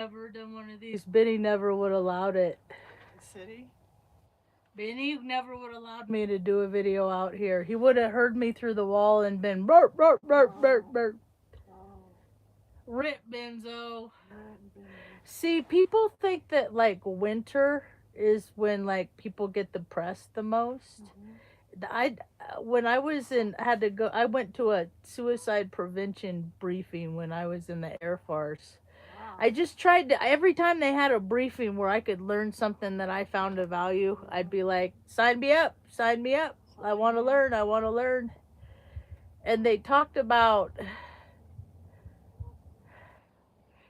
Never done one of these. Benny never would allowed it. The city? Benny never would allowed me to do a video out here. He would have heard me through the wall and been burp, burp, burp, burp, Oh, burp. oh, Rip Benzo. red Benny. See, people think that like winter is when like people get depressed the most. Mm-hmm. I when I was in had to go. I went to a suicide prevention briefing when I was in the Air Force. Wow. I just tried to every time they had a briefing where I could learn something that I found of value, I'd be like, "Sign me up, sign me up. I Sign want to me up. learn. I want to learn." And they talked about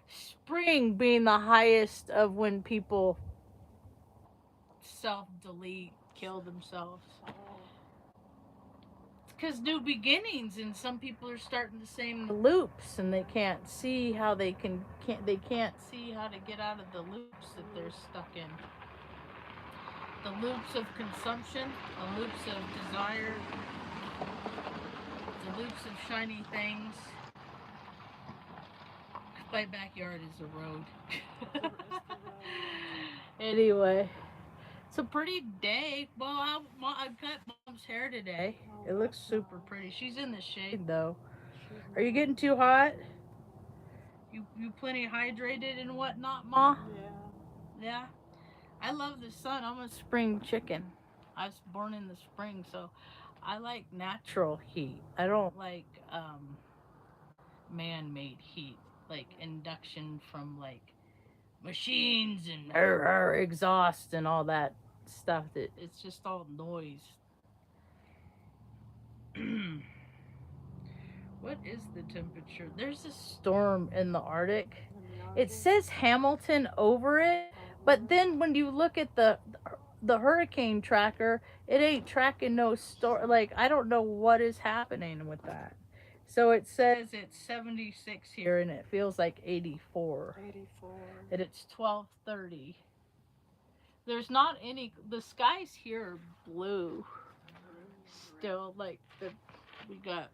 spring being the highest of when people self delete, kill themselves. Oh, Because new beginnings, and some people are starting the same loops, and they can't see how they can't see how to get out of the loops that they're stuck in. The loops of consumption, the loops of desire, the loops of shiny things. My backyard is a road. it's the road. Anyway, it's a pretty day. Well, I cut mom's hair today. Oh, It looks that's super nice. pretty. She's in the shade though. She's Are you getting nice. too hot? You plenty hydrated and whatnot, Ma? Yeah. Yeah. I love the sun. I'm a spring chicken. I was born in the spring, so I like natural heat. I don't like man-made heat, like induction from like machines and exhaust and all that stuff. That it's just all noise. What is the temperature? There's a storm in the Arctic. In the It Arctic. says Hamilton over it, but Uh-huh. then when you look at the hurricane tracker, it ain't tracking no storm. Like I don't know what is happening with that. So it says it's 76 here and it feels like 84. 84. And it's 12:30. There's not any. The skies here are blue still. Like we got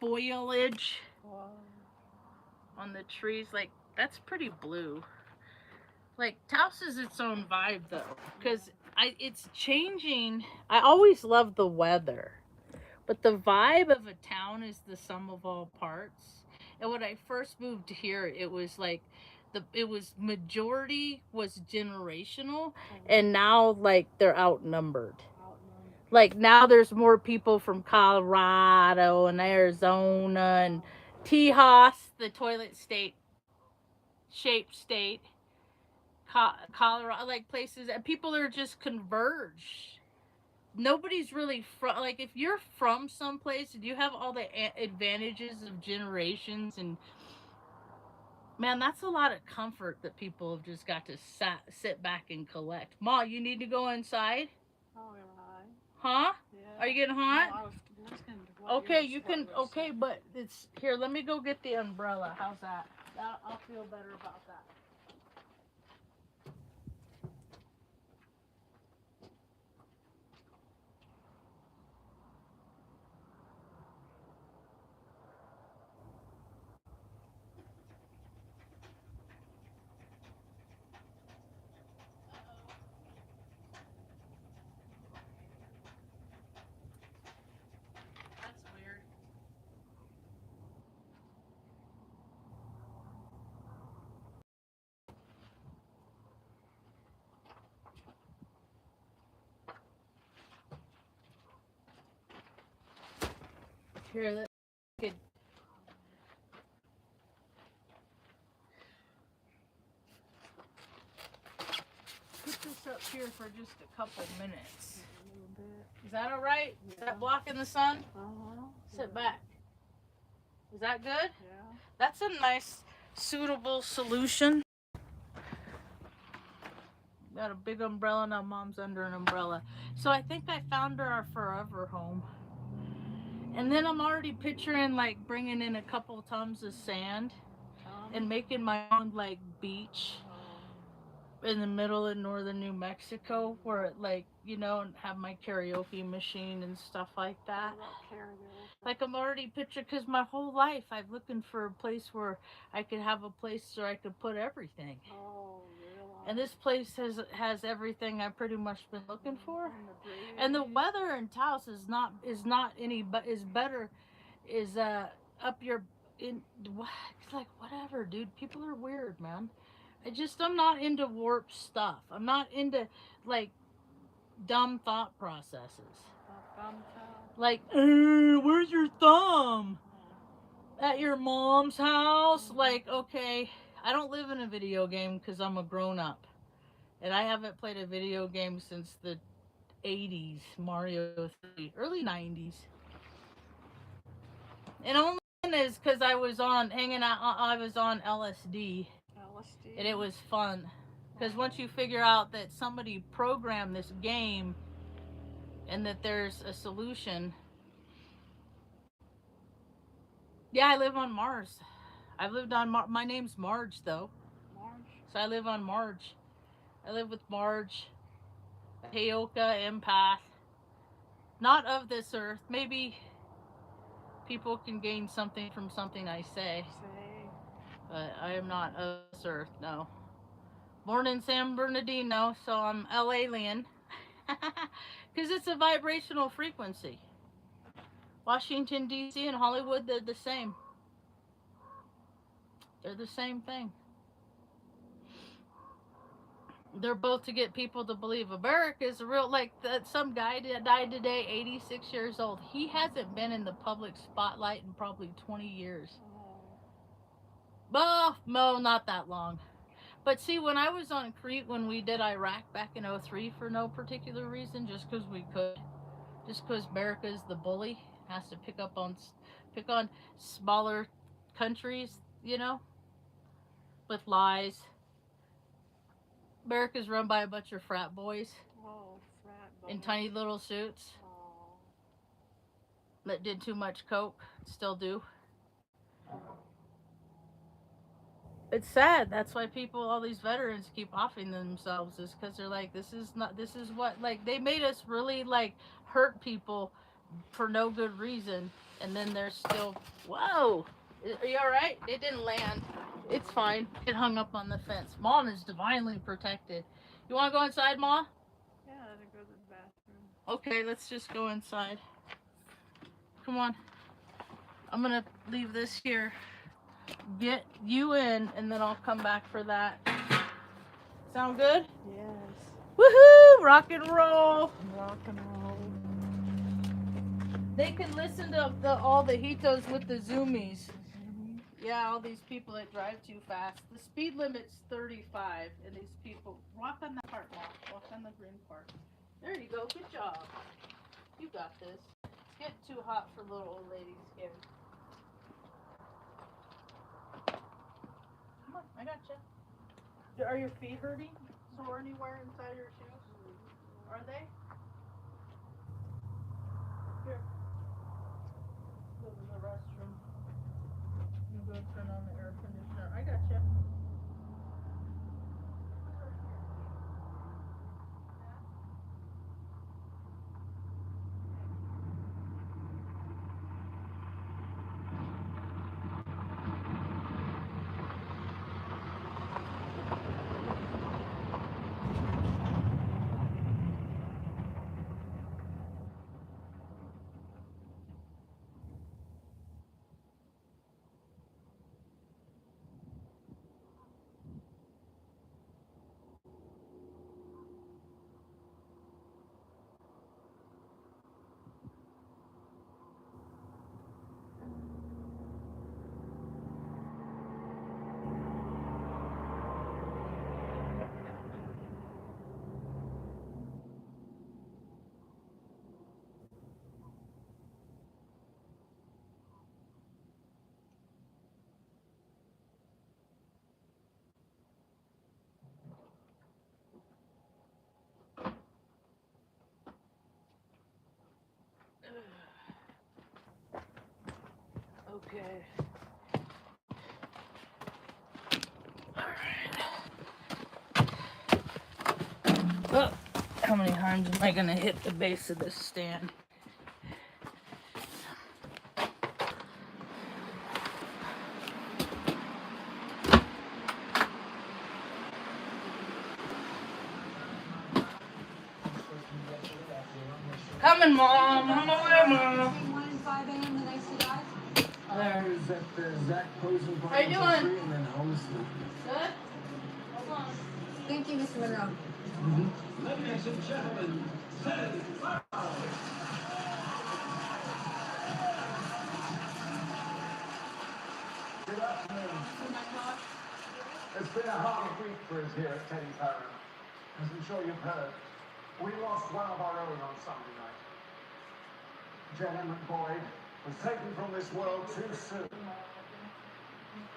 foliage Wow. on the trees. Like that's pretty blue. Like Taos is its own vibe though, because it's changing. I always love the weather, but the vibe of a town is the sum of all parts. And when I first moved here, it was like it was majority was generational, and now like they're outnumbered. Outnumbered. Like now there's more people from Colorado and Arizona and Wow. Tejas, the toilet state shaped state, Colorado, like places, and people are just converged. Nobody's really from, like, if you're from someplace and you have all the advantages of generations, and man, that's a lot of comfort that people have just got to sit back and collect. Ma, you need to go inside? Oh, am I? Huh? Are Yeah. you getting No, hot? I was listening to what Okay, you you what can. you were Okay, saying. but it's here. Let me go get the umbrella. How's that? I'll feel better about that. That's weird. Here, let me put this up here for just a couple minutes. A little bit. Is that all right? Is Yeah. that blocking the sun? Uh-huh. Sit back. Is that good? Yeah. That's a nice, suitable solution. Got a big umbrella now. Mom's under an umbrella. So I think I found her our forever home. And then I'm already picturing like bringing in a couple tons of sand and making my own like beach. Oh. in the middle of northern New Mexico, where it, like, you know, and have my karaoke machine and stuff like What that. about karaoke? Like, I'm already pictured, because my whole life I'm looking for a place where I could have a place where I could put everything. Oh, really? And this place has everything I've pretty much been looking for. And the breeze. And the weather in Taos is not any but is better is up your in it's like whatever, dude. People are weird, man. I'm not into warped stuff. I'm not into like dumb thought processes. Thumb toe. Like, where's your thumb? At your mom's house? Like, okay, I don't live in a video game because I'm a grown up. And I haven't played a video game since the 80s, Mario 3, early 90s. And only is because I was on hanging out, I was on LSD, LSD. and it was fun. Because once you figure out that somebody programmed this game and that there's a solution. Yeah, I live on Mars. I've lived on my name's Marge, though. Marge. So I live on Marge. I live with Marge, a Heyoka empath. Not of this earth. Maybe people can gain something from something I say. But I am not of this earth, no. Born in San Bernardino, so I'm alien. Because it's a vibrational frequency. Washington, D.C. and Hollywood, they're the same. They're the same thing. They're both to get people to believe. America is a real, like, that some guy died today, 86 years old. He hasn't been in the public spotlight in probably 20 years. Well, no, not that long. But see, when I was on Crete, when we did Iraq back in '03 for no particular reason, just because we could, just because America is the bully, has to pick on smaller countries, you know, with lies. America's run by a bunch of frat boys. Oh, frat boy. In tiny little suits. Oh. That did too much coke, still do. It's sad. That's why all these veterans keep offing themselves, is because they're like, this is what, like, they made us really, like, hurt people for no good reason, and then they're still, whoa, are you alright? It didn't land. It's fine. It hung up on the fence. Ma is divinely protected. You want to go inside, Ma? Yeah, I gotta go to the bathroom. Okay, let's just go inside. Come on. I'm gonna leave this here. Get you in, and then I'll come back for that. Sound good? Yes. Woohoo! Rock and roll! Rock and roll. They can listen to all the hitos with the zoomies. Yeah, all these people that drive too fast. The speed limit's 35, and these people walk on the part, walk on the green part. There you go. Good job. You got this. It's getting too hot for little old lady skin. Come on, I gotcha. Are your feet hurting? Sore anywhere inside your shoes? Are they? Here. Go to the restroom. You go turn on the air conditioner. I gotcha. Okay. Alright. Oh, how many times am I gonna hit the base of this stand? Coming, Mom. On my way, Mom. There. How you doing? Good? Hold on. Thank you, Mr. Monroe. Ladies and gentlemen, good afternoon. It's been a hard week for us here at Teddy Farrow. As I'm sure you've heard, we lost one of our own on Sunday night. Jenna McBoyd was taken from this world too soon.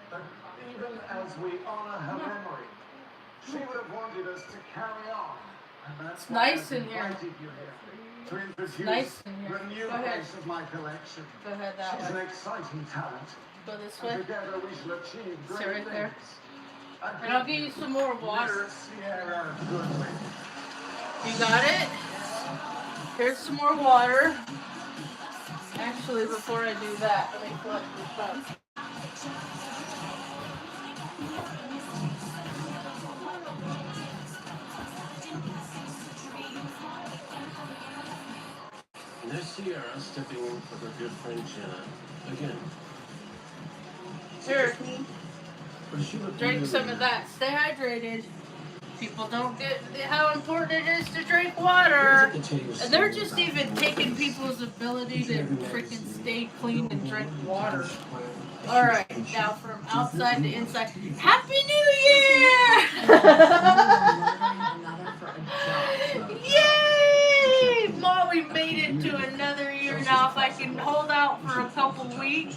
But even as we honor her memory, she would have wanted us to carry on. And that's why Nice I've in here. invited you here to introduce Nice in here. the new Go ahead. face of my collection. Go ahead that She's way. an exciting talent. Go this And way. together we shall achieve Sit great right there. things. And I'll give you some more water. Miss Sierra Goodwin. You got it? Here's some more water. Actually, before I do that, let me collect this stuff. There's Sierra stepping in for her good friend Jenna. Again. Here, But she looked drink really some of that. Stay hydrated. People don't get how important it is to drink water. And they're just even taking people's ability to freaking stay clean and drink water. Alright, now from outside to inside. Happy New Year! Yay! Mom, we made it to another year now. If I can hold out for a couple weeks,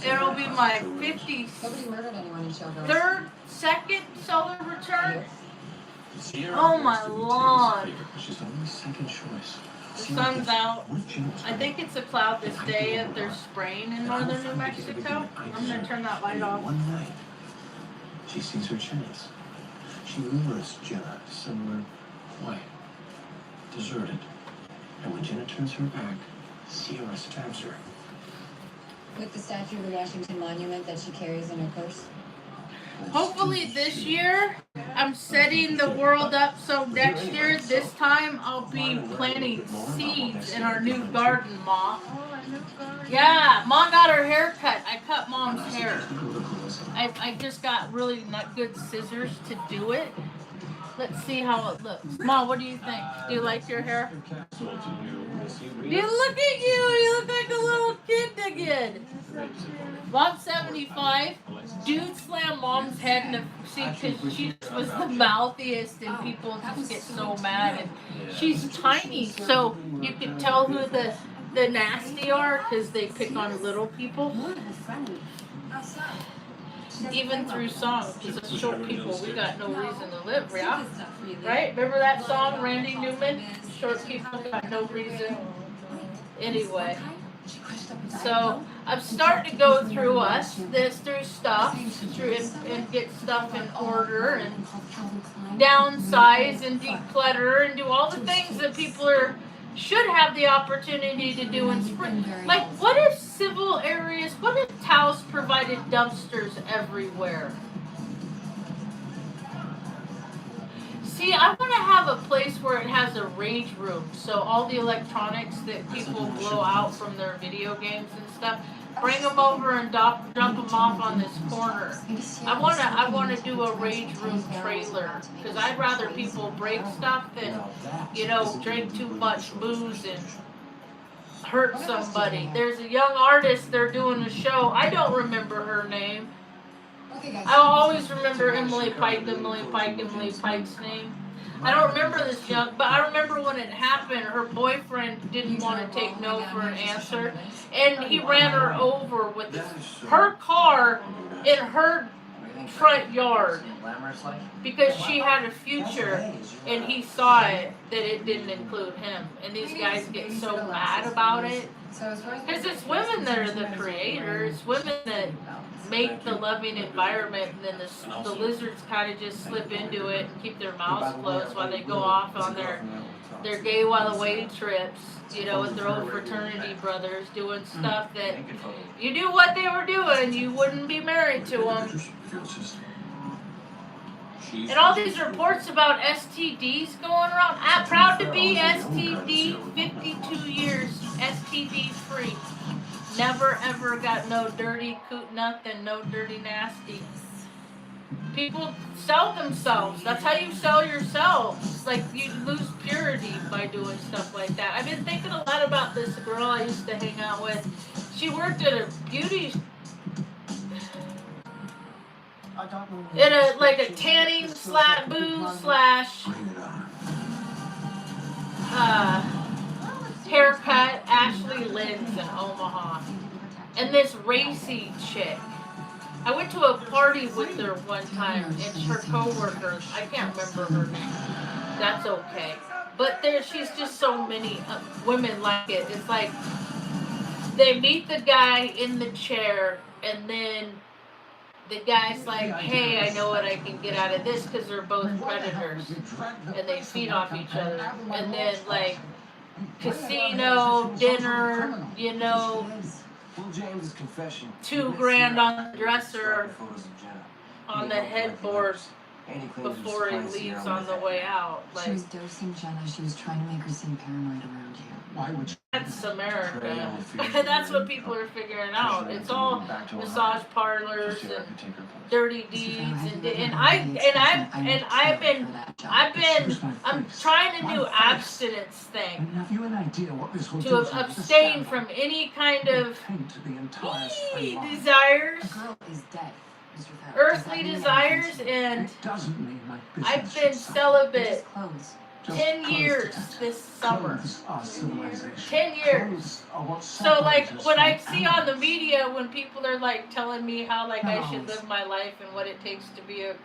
it'll be my 53rd, Nobody murdered anyone in Showgirls. second solar return. Oh my Lord. She's only second choice. The sun's out. I think it's a cloud this day if there's spraying in northern New Mexico. I'm gonna turn that light off. One night, she sees her chance. She lures Jenna somewhere quiet, deserted. And when Jenna turns her back, Sierra stabs her. With the statue of the Washington Monument that she carries in her purse. Hopefully this year, I'm setting the world up so next year, this time, I'll be planting seeds in our new garden, Ma. Yeah, Mom got her hair cut. I cut Mom's hair. I just got really not good scissors to do it. Let's see how it looks. Mom, what do you think? Do you like your hair? You look at you! You look like a little kid again. Mom's 75. Dude slammed Mom's head in the seat because she was the mouthiest and people just get so mad. And she's tiny, so you can tell who the nasty are because they pick on little people. Even through songs, because as short people, we got no reason to live, yeah? Right? Remember that song, Randy Newman? Short people got no reason. Anyway. So, I'm starting to go through through stuff, and get stuff in order, and downsize, and declutter, and do all the things that people should have the opportunity to do in spring. Like, what if civil areas, what if Taos provided dumpsters everywhere? See, I want to have a place where it has a rage room, so all the electronics that people blow out from their video games and stuff, bring them over and dump them off on this corner. I want to do a rage room trailer, because I'd rather people break stuff than, drink too much booze and hurt somebody. There's a young artist, they're doing a show. I don't remember her name. I always remember Emily Pike's name. I don't remember this young, but I remember when it happened, her boyfriend didn't want to take no for an answer, and he ran her over with her car in her front yard because she had a future, and he saw it that it didn't include him, and these guys get so mad about it because it's women that are the creators, women that make the loving environment, and then the lizards kind of just slip into it and keep their mouths closed while they go off on their gay while away trips, you know, with their old fraternity brothers doing stuff that you knew what they were doing, you wouldn't be married to them. And all these reports about STDs going around. I'm proud to be STD, 52 years STD free. Never ever got no dirty coot nothing, no dirty nasty. People sell themselves. That's how you sell yourselves. Like, you lose purity by doing stuff like that. I've been thinking a lot about this girl I used to hang out with. She worked at a beauty, in a like a tanning booth slash haircut. Ashley Lynn's in Omaha, and this racy chick. I went to a party with her one time, and her coworkers, I can't remember her name. That's okay. But she's just so many women like it. It's like they meet the guy in the chair, and then the guy's like, hey, I know what I can get out of this, because they're both predators, and they feed off each other. And then, like, casino, dinner, you know, $2,000 on the dresser, on the headboard before he leaves on the way out. She Like, was dosing Jenna. She was trying to make her seem paranoid around you. Why would you? that's America. That's what people are figuring out. It's all massage parlors and dirty deeds, I'm trying a new abstinence thing. Have you an idea what this will do To the abstain staff? from any kind of Paint the entire spray line. desires, The girl is dead, Mr. Farrell. Does that earthly mean desires, anything? and It doesn't mean my business. I've been should suffer. They're celibate just clothes. Just 10 clothes years to this summer. Clothes are civilization. 10 years. Clothes are what So, like, separates us what I from see on the animals. media when people are, like, telling me how, like, I should No. live my life and what it takes to be a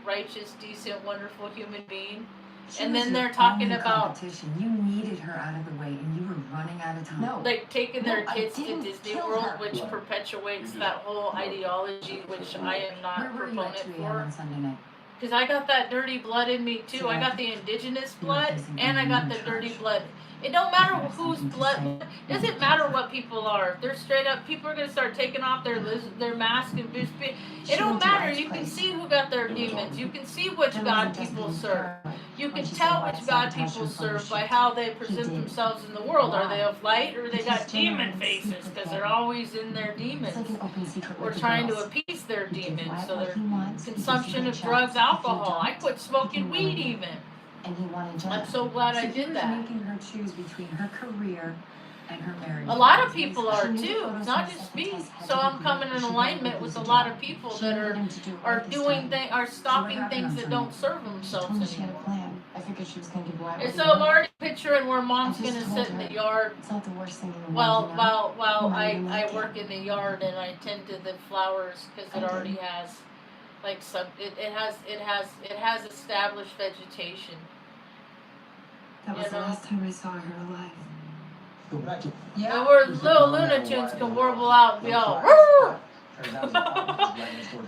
righteous, decent, wonderful human being. She And was then your they're talking only about, competition. You needed her out of the way, and you were running out of time. No. like, taking their No, I kids to didn't Disney kill World, her. which perpetuates that whole ideology, which I am not Where were you at proponent 2 a.m. for. on Sunday night? Because I got that dirty blood in me, too. I got the indigenous blood, and I got the dirty blood. It don't matter whose blood. It doesn't matter what people are. If they're straight up, people are gonna start taking off their mask and it don't matter. You can see who got their demons. You can see which God people serve. You can tell which God people serve by how they present themselves in the world. Are they of light, or they got demon faces because they're always in their It's like demons, an open secret or with the trying to girls. appease their He gives demons. Wyatt So what their he wants, he gives consumption you of good drugs, shots. If you alcohol. I don't, quit smoking you weed win. even. And he wanted Jenna. I'm so glad I So he did was that. making her choose between her career and her marriage. A lot of people She are knew the too, photos not from the just second me. test had So to I'm be coming good. in She alignment wanted with a him lot to of people She that wanted him to do it are right this doing time. are stopping happened things on that Sunday? don't serve She themselves told me she had a anymore. plan. I figured she was going to give Wyatt And what so he I'm wanted. already picturing where mom's I just gonna told sit in the her. yard It's not the worst thing in the world, while you know? while Not even I like it. work in the yard and I tend to the flowers because it I already did. has like some it has established vegetation. That was you the know? last time I saw her alive. Go back to And where little Luna Tunes can warble out and be all "Roo!"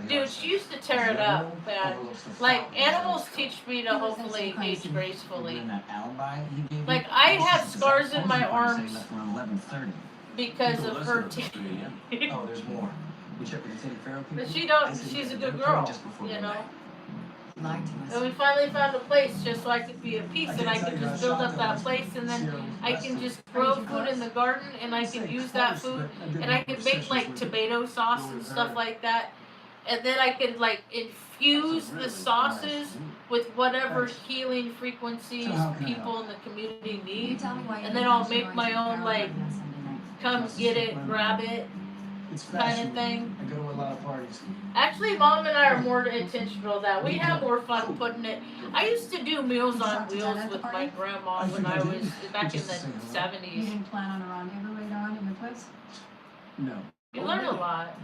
Dude, she used to tear it up, man. Like, animals teach me to hopefully age gracefully. Like, I have scars in my arms because of her teeth. Oh, there's more. We checked with the Teddy Farrell people. But she's a good girl, you know. Lied to us. And we finally found a place just so I could be at peace, and I could just build up that place, and then I can just grow food in the garden, and I can use that food, and I can make like tomato sauce and stuff like that, and then I could like infuse the sauces with whatever healing frequencies people in the community You need. tell me why you And then didn't I'll mention make going my to own, Carolina like, on Sunday night. Come get it, grab it kind of thing. I go to a lot of parties. Actually, Mom and I are more intentional of that. We have more fun putting it. I used to do Meals on Wheels with my grandma when I was back in the You 70s. didn't plan on a rendezvous later on in your place? No. You learn a lot.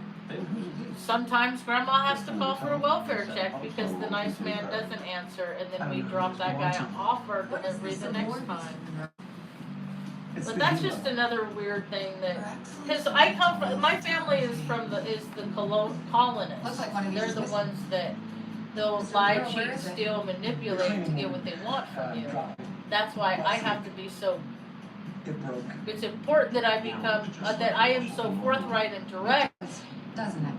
Sometimes Grandma has to call for a welfare check because the nice man doesn't answer, and then we drop that guy off our delivery the next time. But that's just another weird thing that, because I come from, my family is the colonists. Looks like one of these They're is the missing. ones that they'll lie, cheat, steal, manipulate to get what they want from you. That's why I have to be so. It broke. It's important that I become that I am so forthright and direct, Doesn't it?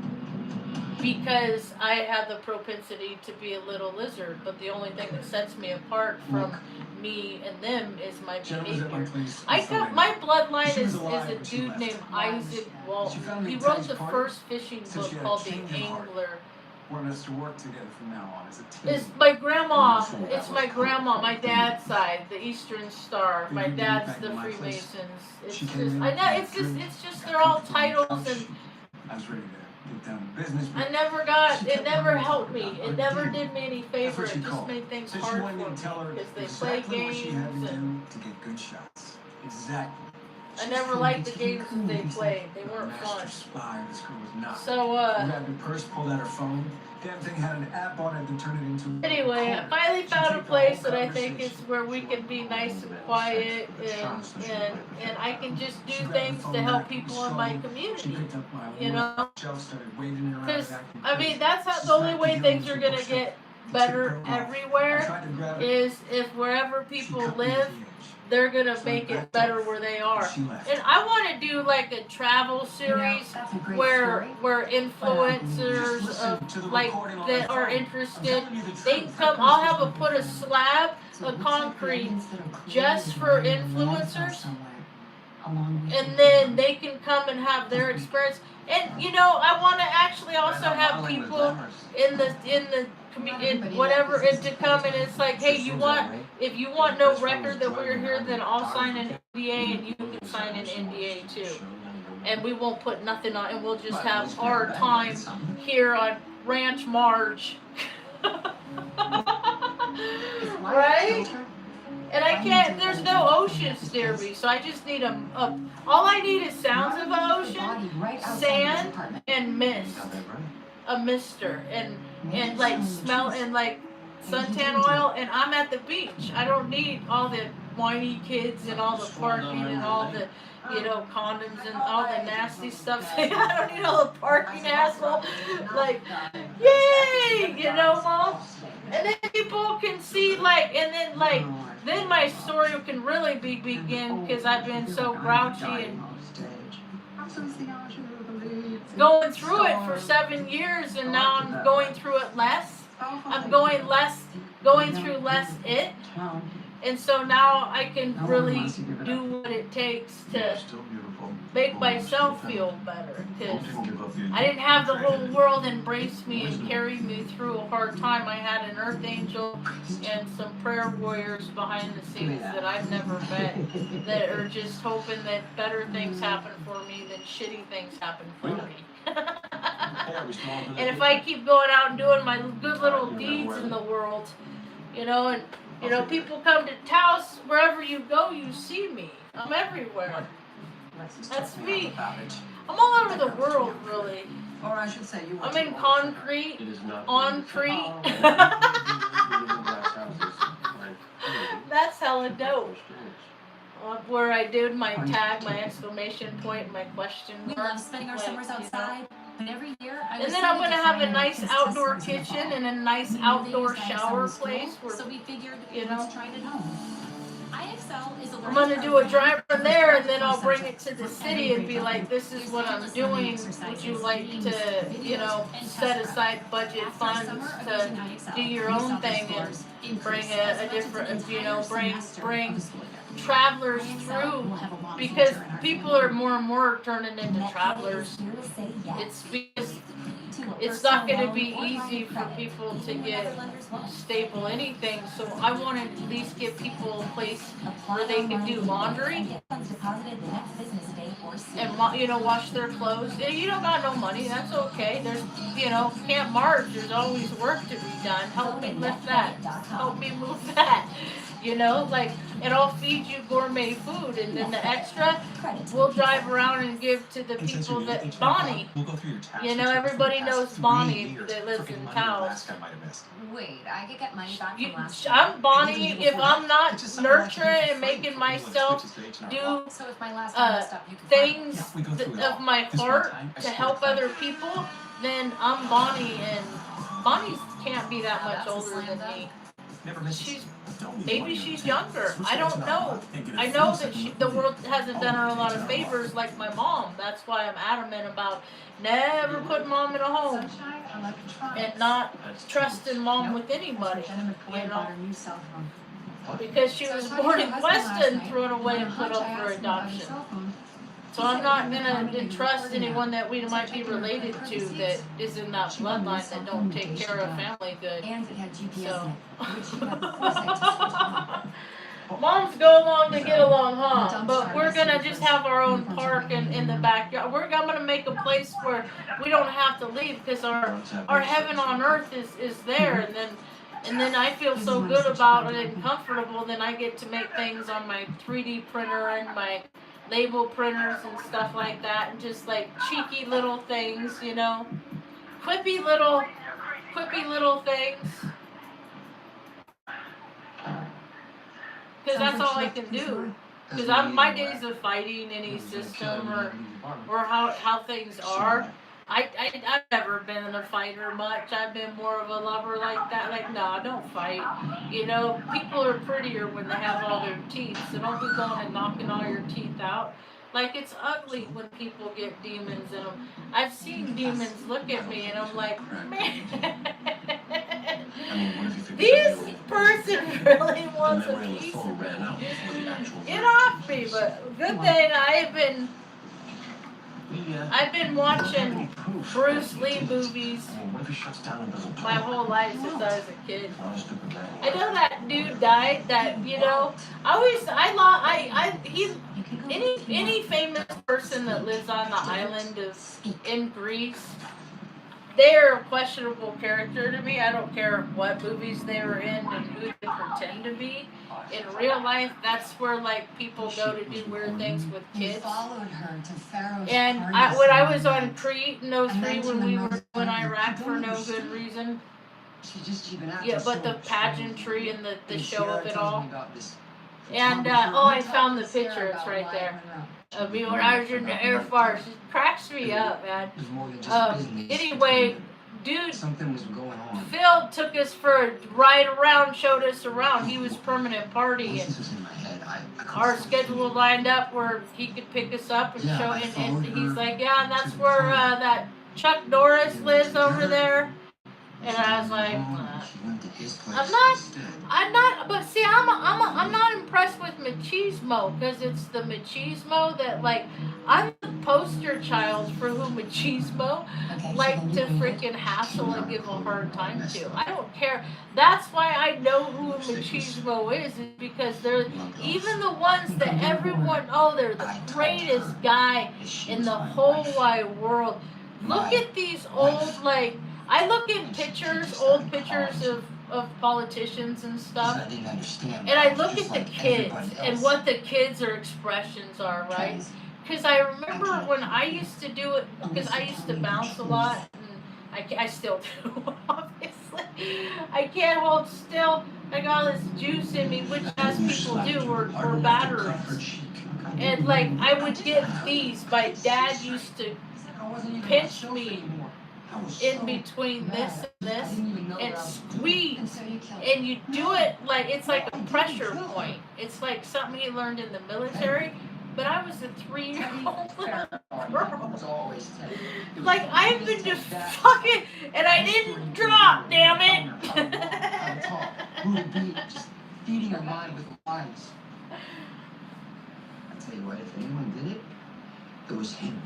because I have the propensity to be a little lizard. But the only thing that sets me apart from me and them is my Jenna was at my behavior. place. I on come, Sunday my night. bloodline She was is alive a when she dude left. named Isaac Walton. She found me He at wrote Teddy's the party. first fishing Said book she had a called The change of heart. Angler. Wanted us to work together from now on as a team. It's my grandma. It's my grandma. My dad's side, the Eastern Star. My dad's the Freemasons. It's just, I know. It's just they're all titles, and I was ready to get down to business. I never got. It never helped me. It never did me any favor. It just made things So she hard wanted for me to tell her me because they play exactly what she had games, to and do to get good shots. Exactly. I never liked the games that they played. They weren't Master fun. spy, this girl was not. So Grabbed her purse, pulled out her phone. Damn thing had an app on it that turned it into. anyway, I finally found a place that I think is where we can be nice and quiet, and I can just do things to help people in my community. You know, because I mean that's how the only way things are gonna get better everywhere is if wherever people live, they're gonna make it better where they are. And I want to do like a travel series That's a great where story. influencers of like that are interested, they can come. I'll have a put a slab of concrete just for influencers, and then they can come and have their experience. And you know, I want to actually also have people in whatever, and to come, and it's like, hey, if you want no record that we're here, then I'll sign an NDA and you can sign an NDA too. And we won't put nothing on, and we'll just have our time here on Ranch Marge. Right? And I can't, there's no oceans near me, so I just need all I need is sounds of the ocean, sand, and mist. A mister, and like smell, and like suntan oil, and I'm at the beach. I don't need all the whiny kids and all the parking and all the, condoms and all the nasty stuff. I don't need all the parking, asshole. Like, yay, Mom. And then people can see, then my story can really begin, because I've been so grouchy and going through it for 7 years, and now I'm going through it less. I'm going through less it. And so now I can really do what it takes to make myself feel better, because I didn't have the whole world embrace me and carry me through a hard time. I had an earth angel and some prayer warriors behind the scenes that I've never met, that are just hoping that better things happen for me than shitty things happen for me. And if I keep going out and doing my good little deeds in the world, and people come to Taos, wherever you go, you see me. I'm everywhere. That's me. I'm all over the world, really. Or I should say, I'm in concrete, on Crete. That's hella dope. Where I did my tag, my exclamation point, my question mark. We love spending our summers outside, but every year And then I'm gonna have a nice outdoor kitchen and a nice outdoor shower place where, so we figured let's try it at home. IXL is a I'm gonna do a dry run there, and then I'll bring it to the city and be like, this is what I'm doing. Would you like to, set aside budget funds to do your own thing and bring a different, bring travelers through, because people are more and more turning into travelers. It's because it's not going to be easy for people to get stable anything, so I want to at least give people a place where they can do laundry and wash their clothes. And you don't got no money, that's okay. There's Camp Marge, there's always work to be done. Help me lift that, help me move that, and I'll feed you gourmet food, and then the extra Credit to we'll the drive pizza. around and give to the And since people you're new at that HR, Bonnie. we'll go through your tax You know, return for everybody the past knows 3 Bonnie years that for lives getting in money your Taos. last guy might have missed. Wait, I could get money back You, from last year. I'm Bonnie And even if before I'm that, not it's just something I like to do nurturing for and free making for anyone that myself switches to H&R do Block. So if my last guy messed up, you could things Yeah, we go through it all. of my This one heart time, I to scored help a other crack. people, then I'm Bonnie, and Bonnie can't be that Now much that's a older slam than dunk. me. Never misses. She's Don't need maybe money she's on younger. Switch I to don't H&R know. Block and get a I free know that second look the movie. world hasn't done her a lot of H&R Block. favors like my mom. That's why I'm adamant about never putting mom in a home Sunshine Electronics. and not That's trusting mom Nope. with any money. Jenna McCoy You know, bought her new cell phone. because she So I was talked to born her in husband last Cuesta and night, threw it away on a and put hunch up I for asked him about her adoption. cell phone. So He I'm said not he gonna commented and trust recorded anyone that. that we So I might checked be in her related privacy to that is in that She bought me a bloodline cell that phone don't the take day she care of died. family good. And it had GPS So. in it, which she had the foresight to switch on. Moms go along to get along, The huh? dumpster But we're I gonna see just was have our own uniforms park are in hanging the around. backyard. I'm gonna make a place where we don't have to leave because our heaven on earth is there, and then I feel so good about it and comfortable. Then I get to make things on my 3D printer and my label printers and stuff like that, and just like cheeky little things, you know, quippy little things. Because that's all I can do. Because my days of fighting any system or how things are, I've never been a fighter much. I've been more of a lover like that. Like, no, don't fight. You know, people are prettier when they have all their teeth, so don't be going and knocking all your teeth out. Like, it's ugly when people get demons in them. I've seen demons look at me, and I'm like, man. I mean, what if you figured This something person really The wants a memory on the piece phone of ran out me. before the actual Get verdict off took me, place. but good thing I've been watching Bruce Lee movies I mean, what if he shuts down and doesn't my talk? whole life since I was a kid. Not a stupid man. I know that dude died. That, you know, any famous person that lives on the island in Greece, they're a questionable character to me. I don't care what movies they were in and who they pretend to be. In real life, that's where like people go to do weird things with He kids. followed her to Pharaoh's And party when I Sunday was on night. Crete in 03 when we were in Iraq for no Understood. good reason. She's just keeping out Yeah, there but the so pageantry and the show of it Sierra tells all. me about this And photographer. I We found the talked to Sierra picture. It's about right life there Monroe. of me when I was in the Air Force. It cracks me up, man. It was more than just business. Anyway, dude, Something was going on. Phil took us for a ride around, showed us around. He was permanent party, and This was in my head. I our schedule lined up where he could pick us up and Yeah, show. I And followed he's her like, yeah, and that's to the where party. that Chuck Norris lives over there. And I was like, She went to his place I'm not, but see, I'm not impressed with machismo, because it's the machismo that, like, I'm the poster child for who machismo like to freaking hassle and give a hard time to. I don't care. That's why I know who machismo is because they're even the ones that everyone, oh, they're the greatest guy in the whole wide world. Look at these old, like, I look in pictures, old pictures of politicians and stuff, I didn't understand. and I look at the kids and what the kids' expressions are, right? Because I remember when I used to do it, because I used to bounce a lot, and I still do, obviously. I can't hold still. I got all this juice in me, which as people do, or batteries. And like, I would get these. My dad used to pinch me in between this and this and squeeze, and you do it like it's like a pressure point. It's like something he learned in the military, but I was a 3-year-old little girl. Like, I've been just fucking, and I didn't drop, damn it. Just feeding your mind with lies. I tell you what, if anyone did it, it was him.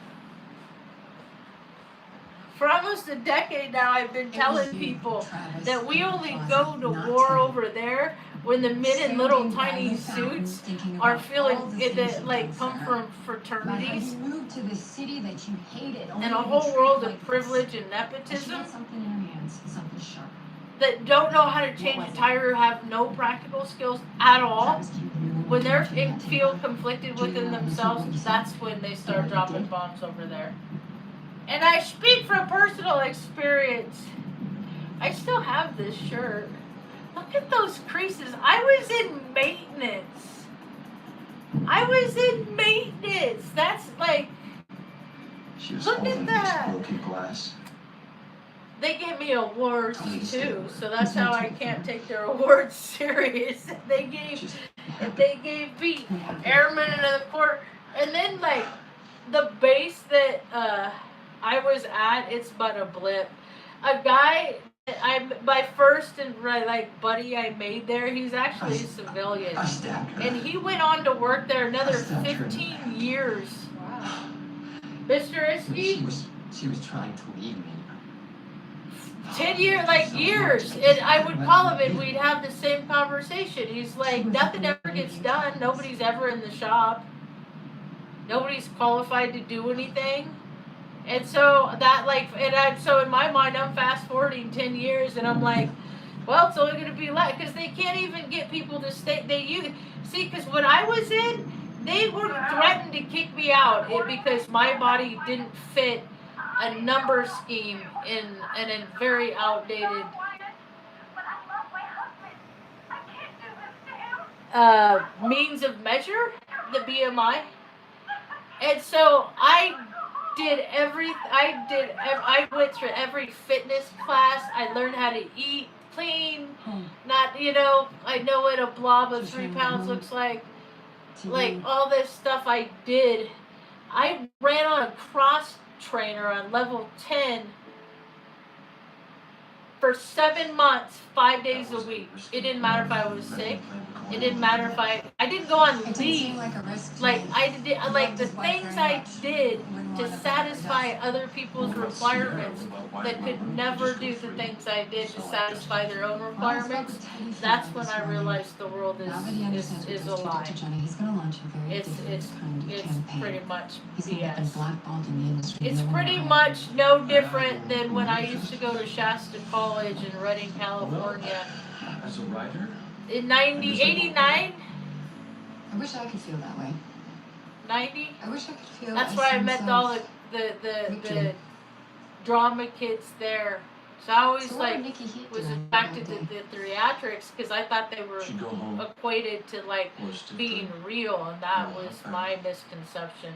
For almost a decade now, I've been telling people that we only go to war over there when the men in little tiny suits are feeling that, like, come from fraternities You moved to this city that you hated. and a whole world of privilege and nepotism. Something in her hands, something sharp. that don't know how to change a tire or have no practical skills at all, when they're feel conflicted within themselves, that's when they start dropping bombs over there. And I speak from personal experience. I still have this shirt. Look at those creases. I was in maintenance. That's like, She was look at holding that. this broken glass. They give me awards too, so that's how I can't take their awards serious. They gave me airman of the court, and then like the base that I was at, it's but a blip. A guy my first and like buddy I made there, he's actually a civilian, I stabbed her. and he went on to work there another 15 years. Wow. Mr. Iski, She was trying to leave me. 10 years, like years, and I would call him and we'd have the same conversation. He's like, nothing ever gets done. Nobody's ever in the shop. Nobody's qualified to do anything. And so that like, so in my mind, I'm fast forwarding 10 years and I'm like, well, it's only going to be like, because they can't even get people to stay. Because when I was in, they were threatened to kick me out because my body didn't fit a number scheme in a very outdated means of measure, the BMI. And so I went through every fitness class. I learned how to eat clean, not, I know what a blob of 3 pounds looks like all this stuff I did. I ran on a cross trainer on level 10 for 7 months, 5 days a week. It didn't matter if I was sick. It didn't matter if I didn't go on leave. Like I did, like the things I did to satisfy other people's requirements that could never do the things I did to satisfy their own requirements. That's when I realized the world is a lie. It's pretty much BS. It's pretty much no different than when I used to go to Shasta College in Redding, California. As a writer? In 89? I wish I could feel that way. 90? I wish I could feel. That's where I met all the drama kids there. So I always was attracted to the theatrics because I thought they were equated to like being real, and that was my misconception.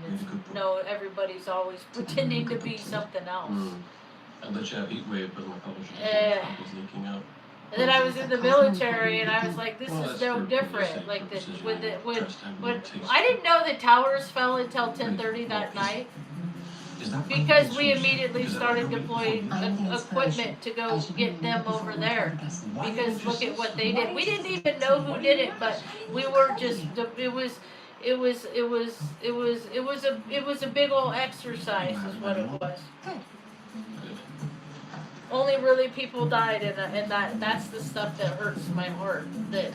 No, everybody's always pretending to be something else. I let you have heat wave, but my publisher was leaking out. And then I was in the military, and I was like, "This is no different." Like when I didn't know the towers fell until 10:30 that night, because we immediately started deploying equipment to go get them over there. Because look at what they did. We didn't even know who did it, but we were just. It was a big old exercise, is what it was. Only really people died, and that's the stuff that hurts my heart. That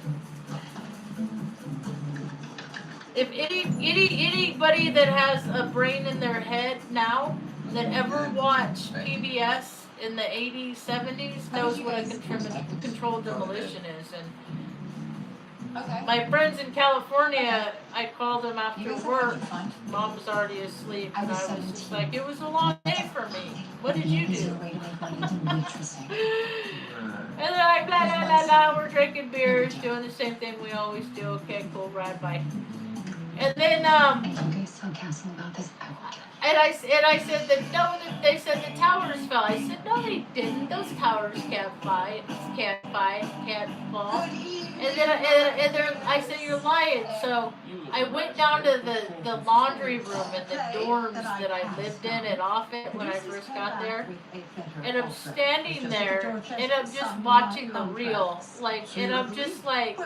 if anybody that has a brain in their head now that ever watched PBS in the 80s, 70s knows what a controlled demolition is. And my friends in California, I called them after work. Mom was already asleep, and I was just like, it was a long day for me. What did you do? And they're like, blah, blah, blah, blah. We're drinking beers, doing the same thing we always do. Okay, cool, ride, bye. And then, and I said that no, they said the towers fell. I said no, they didn't. Those towers can't fall. And then I said you're lying. So I went down to the laundry room in the dorms that I lived in at Offutt when I first got there, and I'm standing there and I'm just watching the reel, and I'm just like,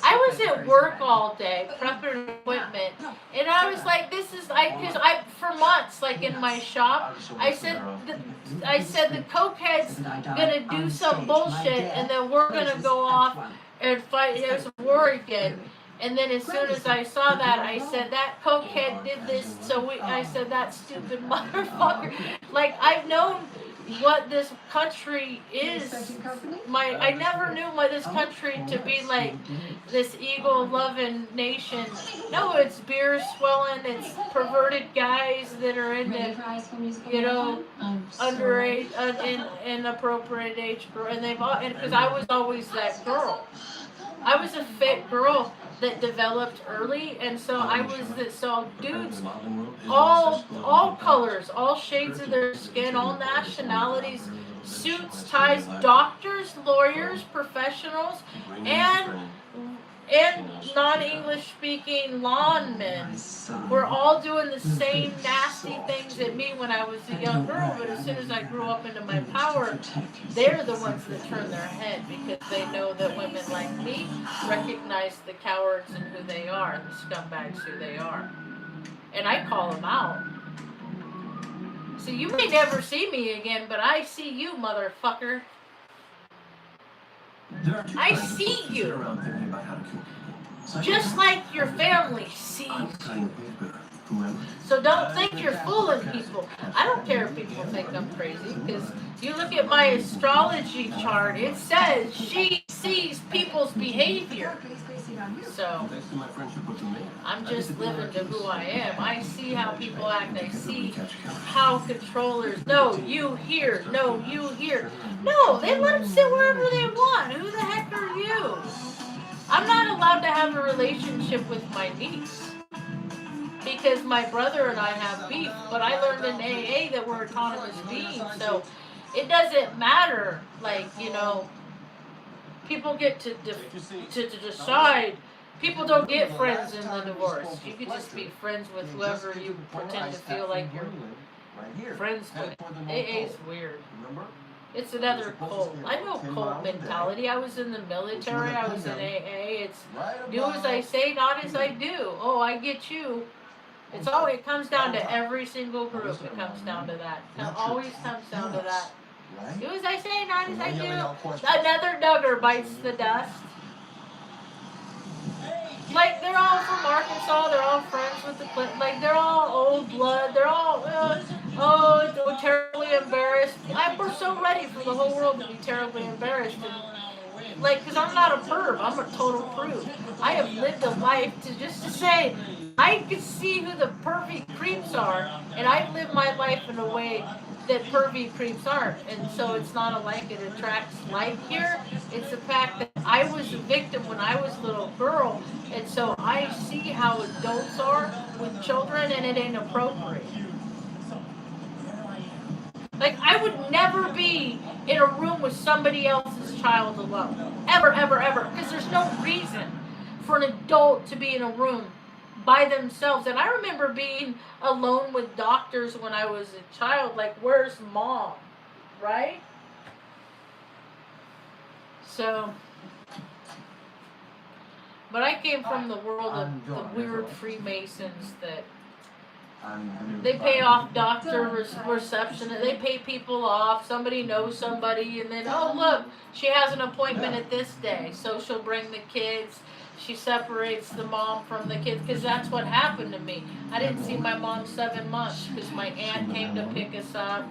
I was at work all day prepping equipment, and I was like, because I for months, like in my shop, I said the cokehead's gonna do some bullshit, and then we're gonna go off and fight his war again. And then as soon as I saw that, I said, that cokehead did this, so I said, that stupid motherfucker. Like, I've known what this country is. I never knew this country to be like this eagle-loving nation. No, it's beer swelling, it's perverted guys that are into, you know, underage, inappropriate age girl, and because I was always that girl. I was a fit girl that developed early, and so I was that. So dudes, all colors, all shades of their skin, all nationalities, suits, ties, doctors, lawyers, professionals, and non-English speaking lawnmen were all doing the same nasty things at me when I was a young girl. But as soon as I grew up into my power, they're the ones that turn their head because they know that women like me recognize the cowards and who they are, the scumbags who they are. And I call them out. So you may never see me again, but I see you, motherfucker. I see you. Just like your family sees you. So don't think you're fooling people. I don't care if people think I'm crazy, because you look at my astrology chart, it says she sees people's behavior. So I'm just living to who I am. I see how people act. I see how controllers, no, you here, no, you here. No, they let them sit wherever they want. Who the heck are you? I'm not allowed to have a relationship with my niece because my brother and I have beef, but I learned in AA that we're autonomous beings, so it doesn't matter, like, you know, people get to decide. People don't get friends in the divorce. You could just be friends with whoever you pretend to feel like you're friends with. AA is weird. It's another cult. I know cult mentality. I was in the military. I was in AA. It's do as I say, not as I do. Oh, I get you. It comes down to every single group. It comes down to that. It always comes down to that. Do as I say, not as I do. Another Duggar bites the dust. Like, they're all from Arkansas. They're all friends with the Clinton. Like, they're all old blood. They're all, terribly embarrassed. We're so ready for the whole world to be terribly embarrassed. And, like, because I'm not a perv. I'm a total prude. I have lived a life to say, I can see who the pervy creeps are, and I live my life in a way that pervy creeps aren't. And so it's not a like it attracts like here. It's the fact that I was a victim when I was a little girl, and so I see how adults are with children, and it ain't appropriate. Like, I would never be in a room with somebody else's child alone. Ever, ever, ever. Because there's no reason for an adult to be in a room by themselves. And I remember being alone with doctors when I was a child. Like, where's mom? Right? So, but I came from the world of the weird Freemasons that they pay off doctor reception. They pay people off. Somebody knows somebody, and then, oh, look, she has an appointment at this day, so she'll bring the kids. She separates the mom from the kids, because that's what happened to me. I didn't see my mom 7 months because my aunt came to pick us up.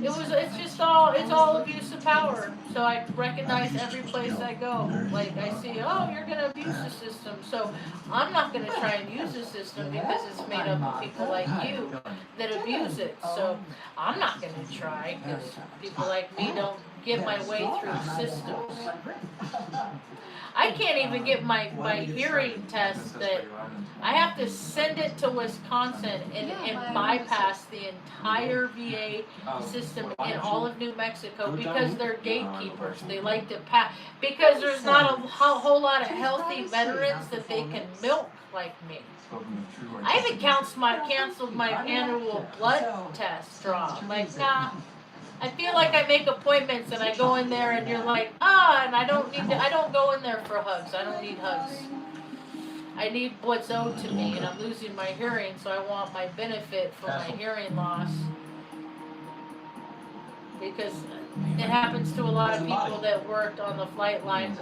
It's all abuse of power. So I recognize every place I go. Like, I see, oh, you're going to abuse the system. So I'm not going to try and use the system because it's made up of people like you that abuse it. So I'm not going to try because people like me don't get my way through systems. I can't even get my hearing test that I have to send it to Wisconsin and bypass the entire VA system in all of New Mexico because they're gatekeepers. They like to pass because there's not a whole lot of healthy veterans that they can milk like me. I even canceled my annual blood test draw. Like, nah. I feel like I make appointments and I go in there and you're like, and I don't go in there for hugs. I don't need hugs. I need what's owed to me, and I'm losing my hearing, so I want my benefit for my hearing loss. Because it happens to a lot of people that worked on the flight line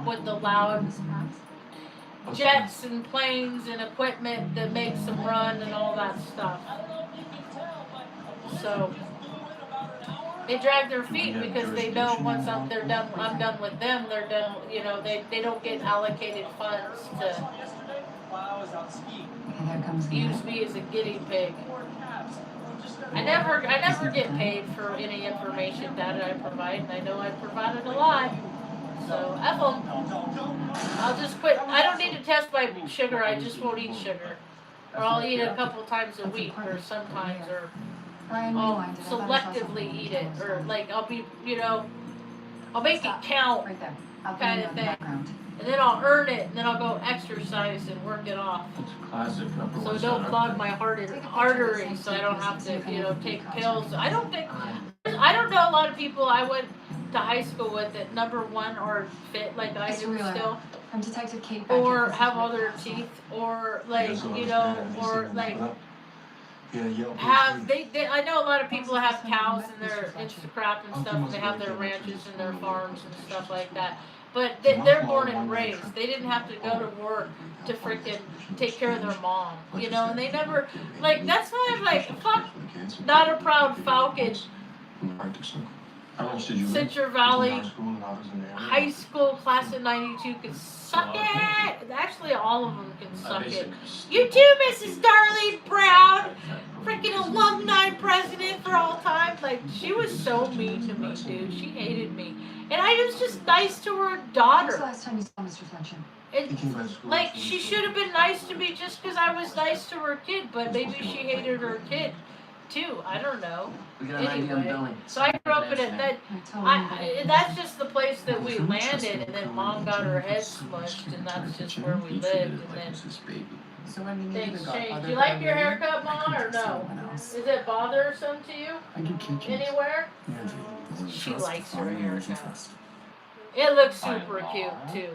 with the loud jets and planes and equipment that makes them run and all that stuff. So They drag their feet because they know once they're done, I'm done with them. They're done. You know, they don't get allocated funds to There comes use me as a guinea pig. I never get paid for any information data I provide, and I know I provided a lot. So F 'em. I'll just quit. I don't need to test my sugar. I just won't eat sugar, or I'll eat it a couple times a week, or sometimes, or I'll selectively eat it, or like I'll be, you know, I'll make it count, right there. I'll put kind it of on the thing. background. And then I'll earn it, and then I'll go exercise and work it off. It's classic number So one it don't setup. clog my arteries, so I don't have to, you know, take pills. I don't know a lot of people I went to high school with that number one or fit like I Mr. do Wheeler, still, I'm Detective Kate Beckett. or This is have Rick all their Castle. teeth, or like, Doesn't you know, understand it. or He's like up. Yeah, yell, have please. they I know a lot of people have cows and their crap and stuff, and they have their ranches and their farms and stuff like that. But they're born and raised. They didn't have to go to work to freaking take care of their mom, you know, and they never, like, that's why I'm like, fuck, not a proud Falcon, How much did you Central live? Valley Between our school and others in the area? high school class of 92 can suck it. Actually, all of them can suck it. You too, Mrs. Darlene Brown, freaking alumni president for all time. Like, she was so mean to me, dude. She hated me. And I was just nice to her When's the daughter. last time you saw Mr. Fletcher? He It, came by the school. like, she should have been nice to me just because I was nice to her kid, but maybe she hated her kid too. I don't know. We got an idea on Anyway, billing. so I grew up in it. That I that's just the place that we landed, and then mom got her head smushed, and that's just where we lived, and then So when you things changed. Do you like your haircut, Mom, or no? Does it bothersome to you I do kitchens. anywhere? Yeah, She likes her haircut. It looks super cute too.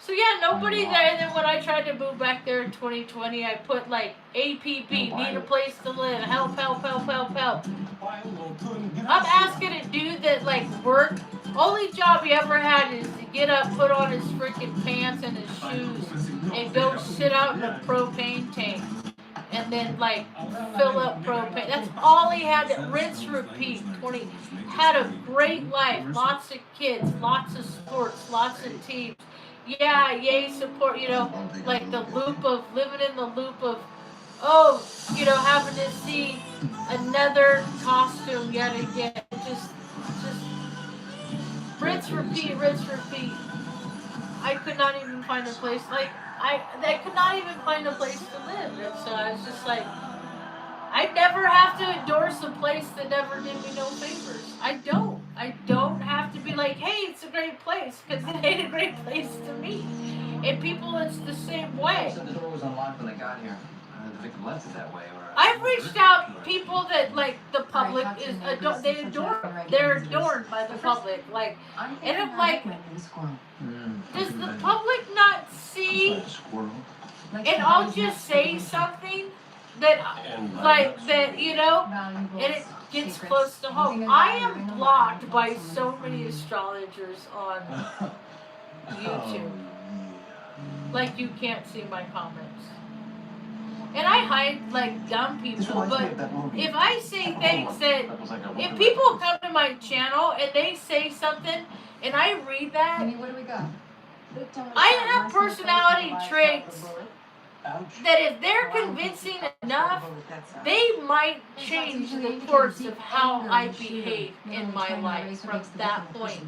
So yeah, nobody there. And then when I tried to move back there in 2020, I put like APP, need a place to live, help, help, help, help, help. I'm asking a dude that like work. Only job he ever had is to get up, put on his freaking pants and his shoes, and go sit out in a propane tank, and then like fill up propane. That's all he had. To rinse, repeat. 20. Had a great life. Lots of kids, lots of sports, lots of teams. Yeah, yay, support, you know, like the loop of, living in the loop of, oh, you know, having to see another costume yet again. Just, rinse, repeat, rinse, repeat. I could not even find a place, like, I could not even find a place to live. And so I was just like, I never have to endorse a place that never did me no favors. I don't have to be like, hey, it's a great place, because it ain't a great place to me. And people, it's the same way. Said the door was unlocked when they got here. The victim left it that way, or I've reached out people that like the public is they adore. They're adored by the public. Like, and I'm like, does the public not see? And I'll just say something that, like, that, you know, and it gets close to home. I am blocked by so many astrologers on YouTube. Like, you can't see my comments. And I hide, like, dumb people, but if I say things that, if people come to my channel and they say something and I read that, What do we got? I have personality traits that if they're convincing enough, they might change the course of how I behave in my life from that point.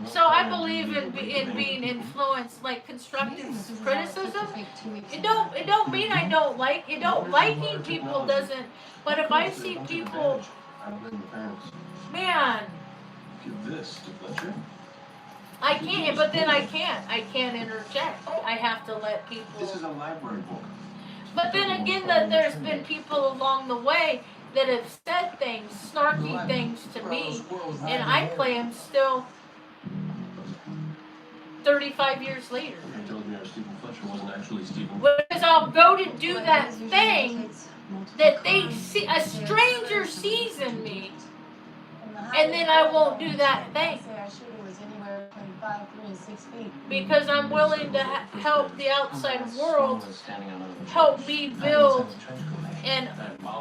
So I believe in being influenced, like constructive criticism. It don't mean I don't like it. Don't liking people doesn't. But if I see people, man, Give this to Fletcher. I can't. But then I can't interject. I have to let people. This is a library book. But then again, that there's been people along the way that have said things, snarky things to me, and I play them still 35 years later. They told me our Stephen Fletcher wasn't actually Stephen. Because I'll go to do that thing that they see, a stranger sees in me, and then I won't do that thing. Because I'm willing to help the outside world help me build and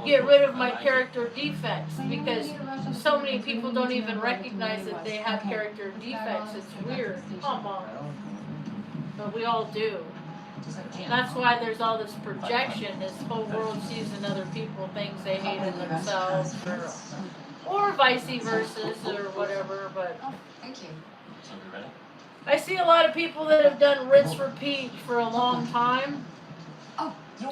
get rid of my character defects, because so many people don't even recognize that they have character defects. It's weird. Come on. But we all do. That's why there's all this projection. This whole world sees in other people things they hate in themselves, or vice versa, or whatever. But Thank you. I see a lot of people that have done rinse repeat for a long time,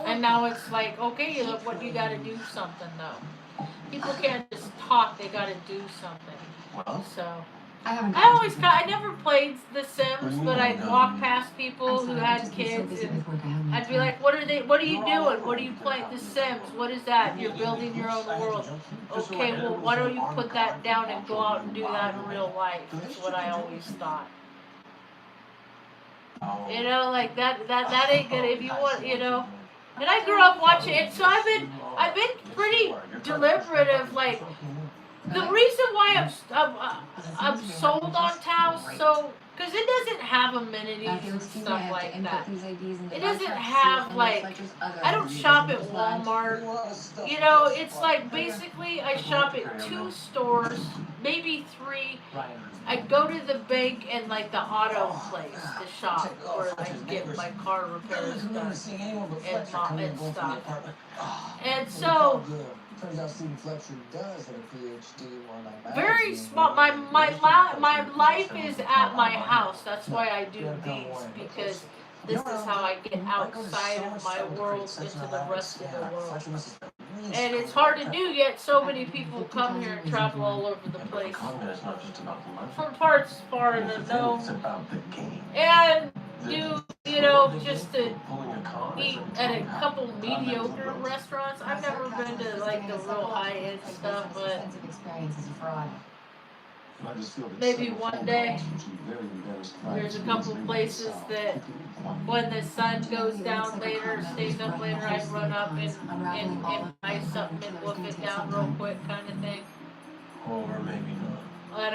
and now it's like, okay, look, what you got to do something though. People can't just talk; they got to do something. So. I never played The Sims, but I'd walk past people who had kids, and I'd be like, what are you doing? What are you playing? The Sims, what is that? You're building your own world. Okay, well, why don't you put that down and go out and do that in real life? Is what I always thought. You know, like that ain't good if you want, you know. And I grew up watching it, so I've been pretty deliberate of like. The reason why I'm sold on Taos, so because it doesn't have amenities and stuff like that. It doesn't have like, I don't shop at Walmart. You know, it's like basically I shop at 2 stores, maybe 3. I go to the bank and like the auto place, the shop where I can get my car repairs done and stuff. And so. Very small. My life is at my house. That's why I do these, because this is how I get outside of my world into the rest of the world. And it's hard to do, yet so many people come here and travel all over the place from parts far and unknown, and do, you know, just to eat at a couple mediocre restaurants. I've never been to like the real high-end stuff, but maybe one day. There's a couple places that when the sun goes down later, stays up later, I run up and buy something and whoop it down real quick, kind of thing. Or maybe not. But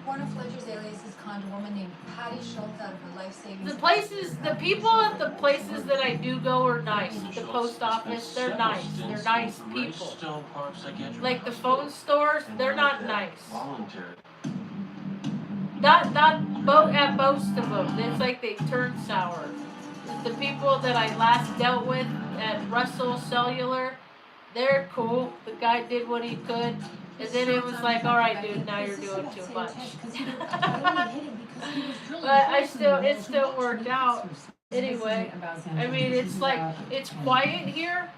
One of Fletcher's aliases conned a woman named Patty Schultz out of her life savings. the people at the places that I do go are nice. The post office, they're nice. They're nice people. Like the phone stores, they're not nice. Not at most of them. It's like they turn sour. The people that I last dealt with at Russell Cellular, they're cool. The guy did what he could. And then it was like, all right, dude, now you're doing too much. But it still worked out. Anyway, I mean, it's like, it's quiet here.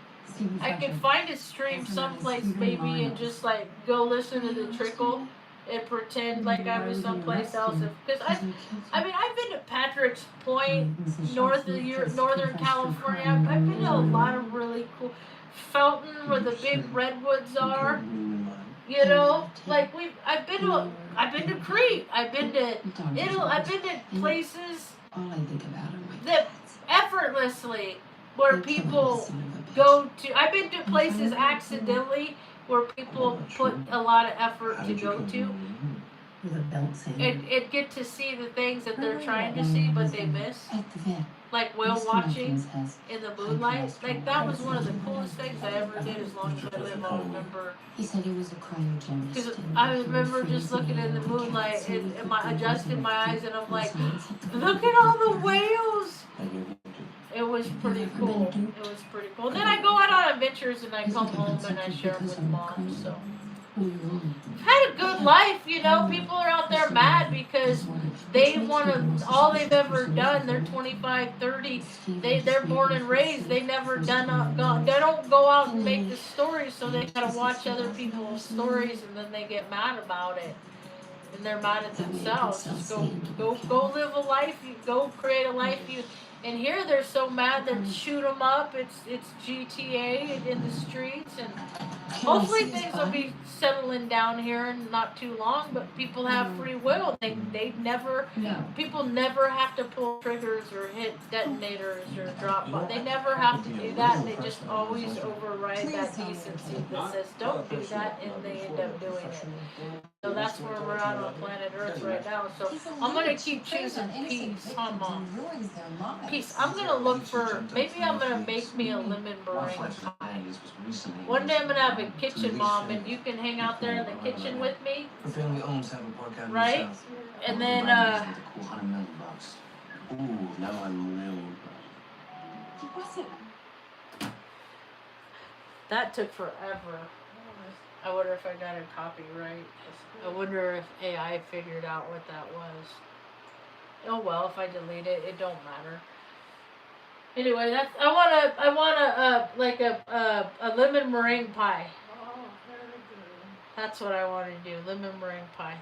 I can find a stream someplace maybe and just like go listen to the trickle and pretend like I was someplace else. Because I've been to Patrick's Point, Northern California. I've been to a lot of really cool. Felton, where the big redwoods are. You know, like I've been to Crete, I've been to Italy, I've been to places that effortlessly where people go to. I've been to places accidentally where people put a lot of effort to go to. And get to see the things that they're trying to see, but they miss. Like whale watching in the moonlight. Like that was one of the coolest things I ever did. As long as I live, I'll remember. He said he was a cryogenist. Because I remember just looking in the moonlight and adjusting my eyes, and I'm like, look at all the whales. It was pretty cool. It was pretty cool. Then I go out on adventures and I come home and I share them with Mom. So I've had a good life, you know. People are out there mad because they want to, all they've ever done, they're 25, 30, they're born and raised, they never they don't go out and make the stories, so they gotta watch other people's stories and then they get mad about it. And they're mad at themselves. Just go live a life, go create a life and here they're so mad they shoot them up. It's GTA in the streets, and hopefully things will be settling down here in not too long. But people have free will. People never have to pull triggers or hit detonators or drop bombs. They never have to do that. They just always override that decency that says don't do that, and they end up doing it. So that's where we're at on planet Earth right now. So I'm gonna keep choosing peace. Come on. piece. I'm gonna look for. Maybe I'm gonna make me a lemon meringue pie. One day I'm gonna have a kitchen, Mom, and you can hang out there in the kitchen with me. Her family owns Having Park Avenue Right? South. And then, Cool $100 million. Ooh, now I'm real impressed. What was it? that took forever. I wonder if I got a copyright. I wonder if AI figured out what that was. Oh well, if I delete it, it don't matter. Anyway, that's I want a lemon meringue pie. Oh, very good. That's what I want to do. Lemon meringue pie.